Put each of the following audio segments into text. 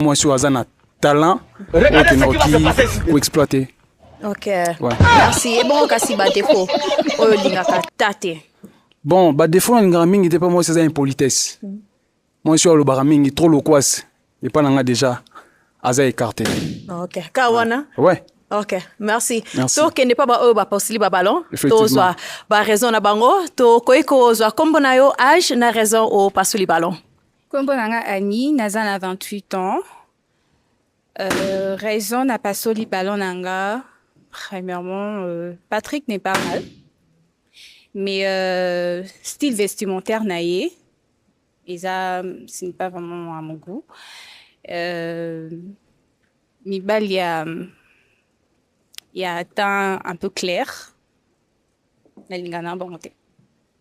Moi, je suis un talent pour exploiter. Ok. Ouais. Merci. Et bon, kasi ba défaut. Oyo lingaka tate. Bon, bah défaut on mingi n'était pas moi c'est une politesse. Moi je suis le baramingi trop loquace et pas nanga déjà aza écarté. Ok. Kawana. Ouais. Ok, merci. Merci. So kende pa ba oyo ba posili ba ballon. Effectivement. To zwa ba raison na bango to koiko zwa kombo na yo âge na raison o pasuli ballon. Kombo nanga Annie, naza na 28 ans. Raison na pasoli ballon nanga. Premièrement, Patrick n'est pas mal. Mais style vestimentaire naïe. Et ça, ce n'est pas vraiment à mon goût. Mibal, il y a un teint un peu clair. La lingana bonté.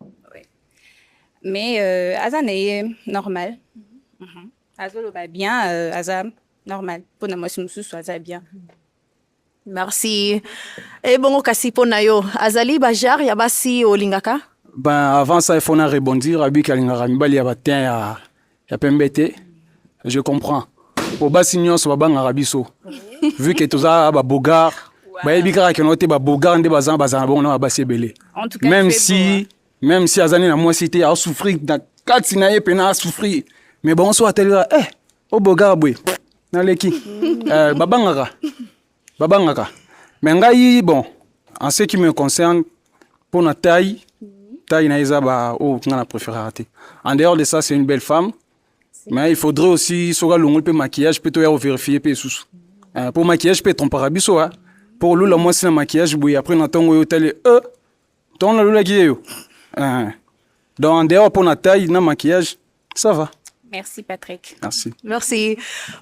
Ouais. Mais Azan est normal. Azan va bien, Azan normal. Pour la moitié nous soit bien. Merci. Et bon kasi pona yo azali bajar ya basi o lingaka. Ben avant ça il faut rebondir abi kalingaka mibali ya batin ya pembete. Je comprends. Pour basi nyonso babanga biso. Vu que toza ba bogar ba ebikara ke note ba bogar nde bazana bon na basi belé. Même si azani na moi cité a souffrir na katina ye pena a souffrir. Mais bon so atela o bogar bwe na leki. Babangaka. Mais ngai bon en ce qui me concerne pour la taille na izaba ngana préféré rater. En dehors de ça c'est une belle femme. Mais il faudrait aussi soga longol pe maquillage peut to vérifier pe sous. Pour maquillage peut tromper biso pour lula moi c'est maquillage boui après na tongo yo tele ton la lula qui yo. Donc en dehors pour la taille na maquillage ça va. Merci Patrick. Merci. Merci.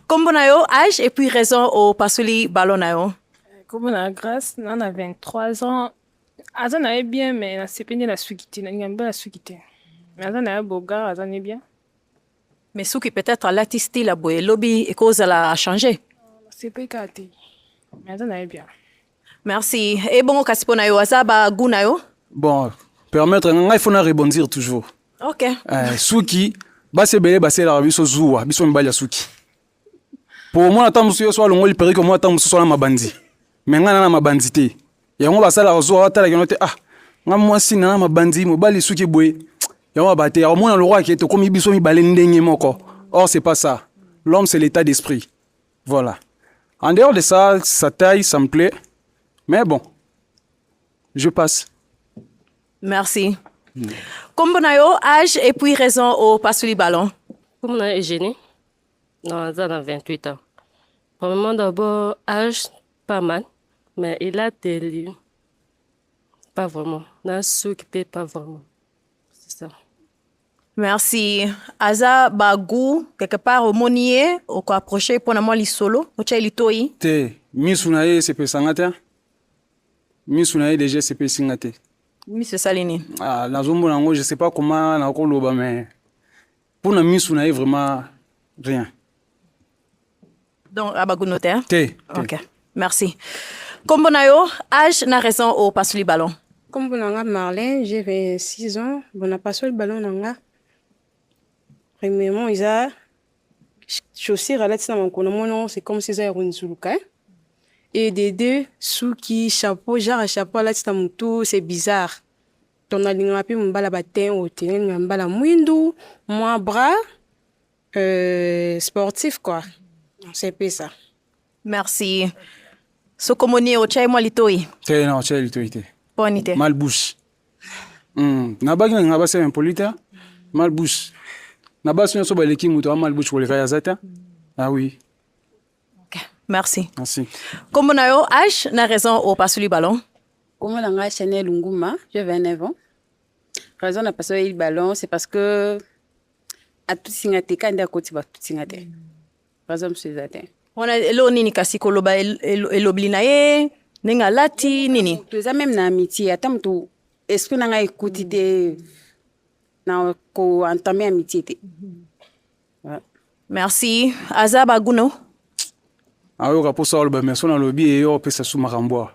Kombo na yo âge et puis raison au pasuli ballon na yo. Kombo na grâce, on a 23 ans. Azan est bien mais c'est pas la suikité, na ngamba la suikité. Mais Azan est boga, Azan est bien. Mais ce qui peut-être l'artiste la boy lobby et cause a changé. C'est pas gâté. Mais Azan est bien. Merci. Et bon kasi pona yo azaba guna yo. Bon, permettre il faut rebondir toujours. OK. Suki base belé base la biso zuwa biso mbali suki. Pour moi attends monsieur soit longoli peri que moi attends monsieur soit na mabandi. Mais ngana na mabandi te. Yango basala zuwa atala kenote moi si na mabandi mobali suki boye. Yango baté au moins le roi qui est comme biso mi balé ndenge moko. Or c'est pas ça. L'homme c'est l'état d'esprit. Voilà. En dehors de ça, sa taille ça me plaît. Mais bon. Je passe. Merci. Kombo na yo âge et puis raison au pasuli ballon. Comme on a Eugénie, on a 28 ans. Premièrement d'abord, âge, pas mal, mais il a des lieux. Pas vraiment. On a s'occupé pas vraiment. C'est ça. Merci. Aza bagou quelque part au monier au ko approcher pour na moi li solo, au tcha li toyi. Te, misunaye c'est pesangate. Misunaye déjà c'est pesingate. Monsieur Salini. La zone bonango, je sais pas comment on a encore l'oba mais pour na misunaye vraiment rien. Donc abagou notaire. Te. OK. Merci. Kombo na yo âge na raison au pasuli ballon. Kombo nanga Marlène, j'ai 26 ans, bon a passé le ballon nanga. Premièrement, ils a chaussures à l'attitude mon kono c'est comme si ça une suluka. Et des deux souki chapeau genre chapeau à l'attitude mon tout, c'est bizarre. Ton alignement puis mon bala batin au terrain, mon bala mwindu, moi bras sportif quoi. C'est peu ça. Merci. Sokomoni au chai moi litoi. Te non, chai litoi te. Bonité. Malbouche. Na bagi na base impolita. Malbouche. Na base nyo so ba leki muto malbouche pour le kaya zata. Ah oui. OK. Merci. Merci. Kombo na yo âge na raison au pasuli ballon. Comment on Chanel Lunguma, j'ai 29 ans. Raison n'a pas le ballon, c'est parce que à tout singate quand à côté va tout singate. Raison c'est ça. On a elo nini kasi koloba elobli na ye, nenga lati nini. Tu as même na amitié, attends tu est-ce que n'a écouté de na ko entamer amitié te. Merci. Azaba guno. Ayo ka posa oloba mais sona lobi e yo pesa su makamboa.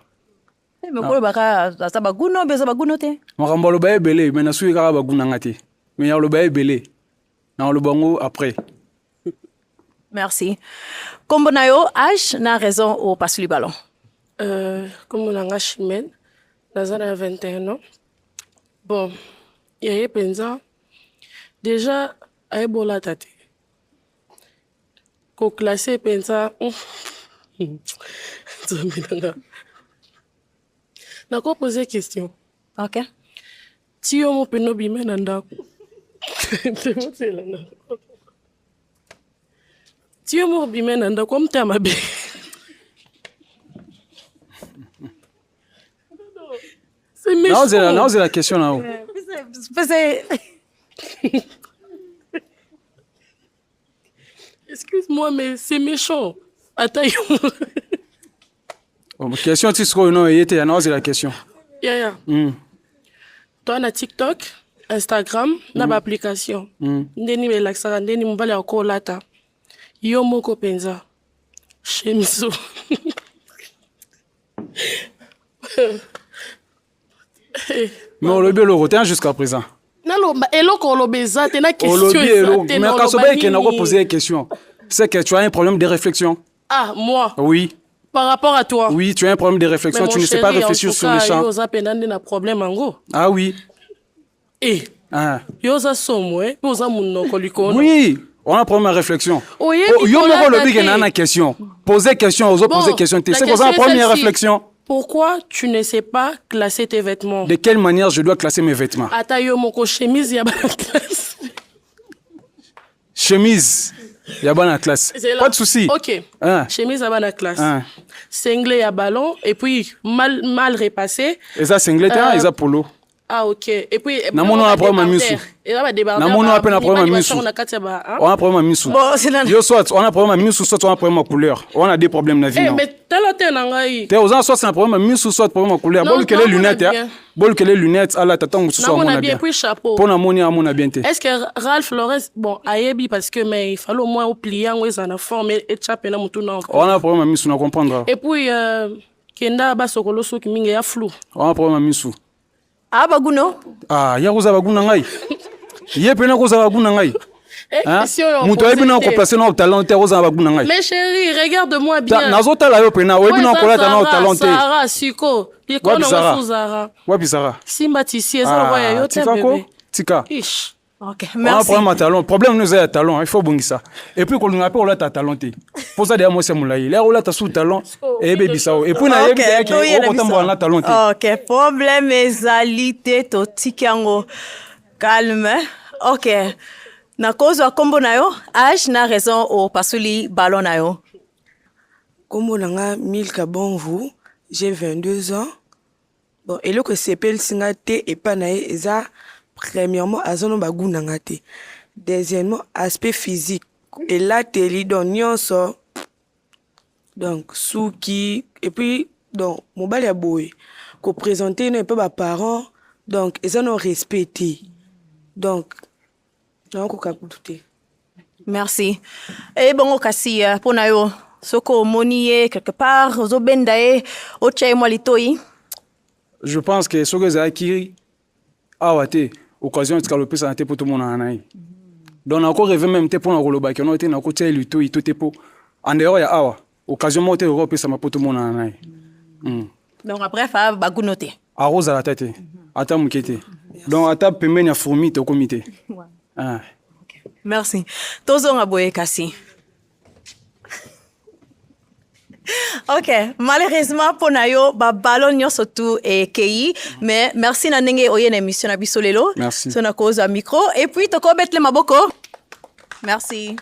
Mais quoi baka azaba guno beza baguno te. Makamboa loba ebele mais na su ka baguna ngate. Mais ya loba ebele. Na lobango après. Merci. Kombo na yo, âge na raison au passe le ballon. Comme on a chimène, dans un 21 ans. Bon, il y a pensa déjà à Ebola tate. Ko classé pensa n'a pas posé question. OK. Si on m'a peno bimé nanda. Si on m'a bimé nanda comme t'as ma bé. C'est méchant. Non, c'est la question là-haut. Excuse-moi, mais c'est méchant. Attends. Question, tu sais non, c'est la question. Yeah. Toi, on a TikTok, Instagram, on a application. Ndeni me laksara, ndeni mbale ako lata. Yo moko penza. Chemiso. Mais on l'a bien le retient jusqu'à présent. Non, eloko on l'a beza, t'es na question. Mais quand on a posé une question, c'est que tu as un problème de réflexion. Ah, moi? Oui. Par rapport à toi? Oui, tu as un problème de réflexion, tu ne sais pas réfléchir sur les champs. Ah oui. Eh, yoza somwe, yoza munoko likono. Oui, on a un problème de réflexion. Oye, yo moko le big na question. Poser question, aux autres poser question. C'est quoi ça la première réflexion? Pourquoi tu ne sais pas classer tes vêtements? De quelle manière je dois classer mes vêtements? Ata yo moko chemise ya ba classe. Chemise. Il y a bonne classe. Pas de souci. Ok. Chemise à bonne classe. Singlet à ballon et puis mal repassé. Et ça singlet et ça polo. Ah ok. Et puis on a un problème à misu. On a un problème à misu. On a un problème à misu. Yo soit on a un problème à misu, soit on a un problème à couleur. On a des problèmes dans la vie. Mais tel ngai. T'es aux soit c'est un problème à misu, soit problème à couleur. Bon que les lunettes, bon que les lunettes à la tata soit on a bien. Chapeau. Pour moni à mon bien. Est-ce que Ralph Lauren bon ayebi parce que mais il fallait au moins au pliant ou en forme et chaper na mutu na. On a un problème à misu, on comprendre. Et puis kenda ba sokolo soki mingi ya flou. On a un problème à misu. Ah baguno? Ah, ya koza baguna ngai. Ye pena koza baguna ngai. Muto ebi na ko placer na talent te koza baguna ngai. Mais chérie, regarde-moi bien. Nazota la yo pena, obi na ko la na talent te. Sarah siko. Ikono Zara. Wapi Zara? Simba tisi eza roya yo te bébé. Tika. Ish. OK, merci. On a problème à talent. Problème nous est talent, il faut bongisa. Et puis qu'on nous appelle on a talenté. Pour ça derrière moi c'est moulaï. Là on a sous talent et bébé sao. Et puis na yebi on tombe on a talenté. OK, problème ezalité to tikango. Calme. OK. Na cause wa kombo na yo, âge na raison au pasuli ballon na yo. Kombo nanga Milka Bonvu, j'ai 22 ans. Bon, et le que s'appelle singate et panae eza premièrement azono bagou nangate. Deuxièmement aspect physique et là teli don nyonso. Donc souki et puis donc mobile ya boy ko présenter un peu ba parents donc ils ont respecté. Donc non ko kaputé. Merci. Et bon okasi pour na yo soko monié quelque part zo bendae o chai molitoi. Je pense que ce que j'ai acquis awate occasion de caloper ça pour tout le monde en anaï. Donc encore rêvé même te pour na koloba que on était na côté luto ito te po en dehors ya awa occasion mo te Europe ça pour tout le monde en anaï. Donc après fa bagunote. Arrose à la tête. Ata mukete. Donc ata pembeni ya fourmi te comité. Merci. Tozo ngaboye kasi. OK, malheureusement pour nayo ba ballon nyonso tout et kei mais merci na ndenge oyena émission na biso lelo. Merci. So na cause à micro et puis toko betle maboko. Merci.